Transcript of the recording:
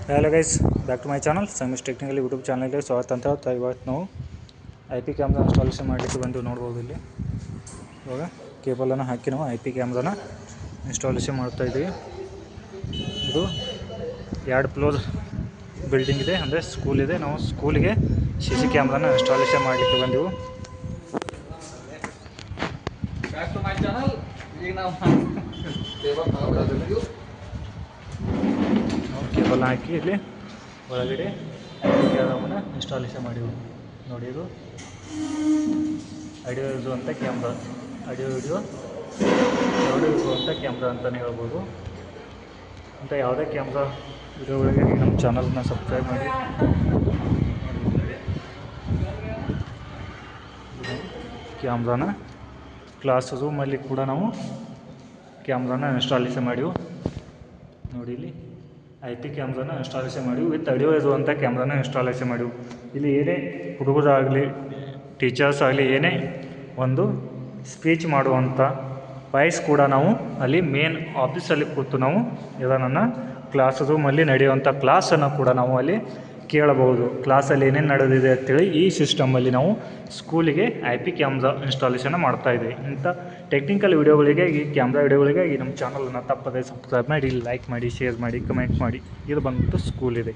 Hello guys, back to my channel Sangamesh technical YouTube ಚಾನಲ್ಗೆ ಸ್ವಾಗತ ಅಂತ ಹೇಳ್ತಾ ಇವತ್ತು ನಾವು IP ಕ್ಯಾಮ್ರಾ ಇನ್ಸ್ಟಾಲೇಷನ್ ಮಾಡಲಿಕ್ಕೆ ಬಂದು ನೋಡ್ಬೋದು. ಇಲ್ಲಿ ಇವಾಗ ಕೇಬಲನ್ನು ಹಾಕಿ ನಾವು IP ಕ್ಯಾಮ್ರಾನ ಇನ್ಸ್ಟಾಲೇಷನ್ ಮಾಡ್ತಾಯಿದ್ದೀವಿ. ಇದು 2 ಫ್ಲೋರ್ ಬಿಲ್ಡಿಂಗ್ ಇದೆ, ಅಂದರೆ ಸ್ಕೂಲ್ ಇದೆ. ನಾವು ಸ್ಕೂಲಿಗೆ CC ಕ್ಯಾಮ್ರಾನ ಇನ್ಸ್ಟಾಲೇಷನ್ ಮಾಡಲಿಕ್ಕೆ ಬಂದೆವು. Back to my channel. ಈಗ ನಾವು ಕೇಬಲ್ ಹಾಕಿ ಇಲ್ಲಿ ಒಳಗಡೆ IP ಕ್ಯಾಮ್ರಾವನ್ನು ಇನ್ಸ್ಟಾಲೇಷನ್ ಮಾಡಿವು. ನೋಡಿ, ಇದು ಆಡಿಯೋ ಇರುವಂಥ ಕ್ಯಾಮ್ರಾ, ಆಡಿಯೋ ವಿಡಿಯೋ ಎರಡು ಇರುವಂಥ ಕ್ಯಾಮ್ರಾ ಅಂತಲೇ ಹೇಳ್ಬೋದು. ಅಂತ ಯಾವುದೇ ಕ್ಯಾಮ್ರಾ ವಿಡಿಯೋಗಳಿಗೆ ನಮ್ಮ ಚಾನಲ್ನ ಸಬ್ಸ್ಕ್ರೈಬ್ ಮಾಡಿ. ಕ್ಯಾಮ್ರಾನ ಕ್ಲಾಸ್ ರೂಮಲ್ಲಿ ಕೂಡ ನಾವು ಕ್ಯಾಮ್ರಾನ ಇನ್ಸ್ಟಾಲೇಷನ್ ಮಾಡಿವು. ನೋಡಿ, ಇಲ್ಲಿ IP ಕ್ಯಾಮ್ರಾನ ಇನ್ಸ್ಟಾಲೇಷನ್ ಮಾಡಿವು. ವಿತ್ ಆಡಿಯೋ ಇರುವಂಥ ಕ್ಯಾಮ್ರಾನ ಇನ್ಸ್ಟಾಲೇಷನ್ ಮಾಡಿವು. ಇಲ್ಲಿ ಏನೇ ಹುಡುಗರಾಗಲಿ ಟೀಚರ್ಸ್ ಆಗಲಿ ಏನೇ ಒಂದು ಸ್ಪೀಚ್ ಮಾಡುವಂಥ ವಾಯ್ಸ್ ಕೂಡ ನಾವು ಅಲ್ಲಿ ಮೇನ್ ಆಫೀಸಲ್ಲಿ ಕೂತು ನಾವು ಇದನ್ನು ಕ್ಲಾಸ್ ರೂಮಲ್ಲಿ ನಡೆಯುವಂಥ ಕ್ಲಾಸನ್ನು ಕೂಡ ನಾವು ಅಲ್ಲಿ ಕೇಳಬಹುದು. ಕ್ಲಾಸಲ್ಲಿ ಏನೇನು ನಡೆದಿದೆ ಅಂತೇಳಿ ಈ ಸಿಸ್ಟಮಲ್ಲಿ ನಾವು ಸ್ಕೂಲಿಗೆ IP ಕ್ಯಾಮ್ರಾ ಇನ್ಸ್ಟಾಲೇಷನ್ ಮಾಡ್ತಾಯಿದ್ದೀವಿ. ಇಂಥ ಟೆಕ್ನಿಕಲ್ ವಿಡಿಯೋಗಳಿಗೆ, ಈ ಕ್ಯಾಮ್ರಾ ವಿಡಿಯೋಗಳಿಗೆ ಈ ನಮ್ಮ ಚಾನಲನ್ನು ತಪ್ಪದೇ ಸಬ್ಸ್ಕ್ರೈಬ್ ಮಾಡಿ, ಲೈಕ್ ಮಾಡಿ, ಶೇರ್ ಮಾಡಿ, ಕಮೆಂಟ್ ಮಾಡಿ. ಇದು ಬಂದ್ಬಿಟ್ಟು ಸ್ಕೂಲ್ ಇದೆ.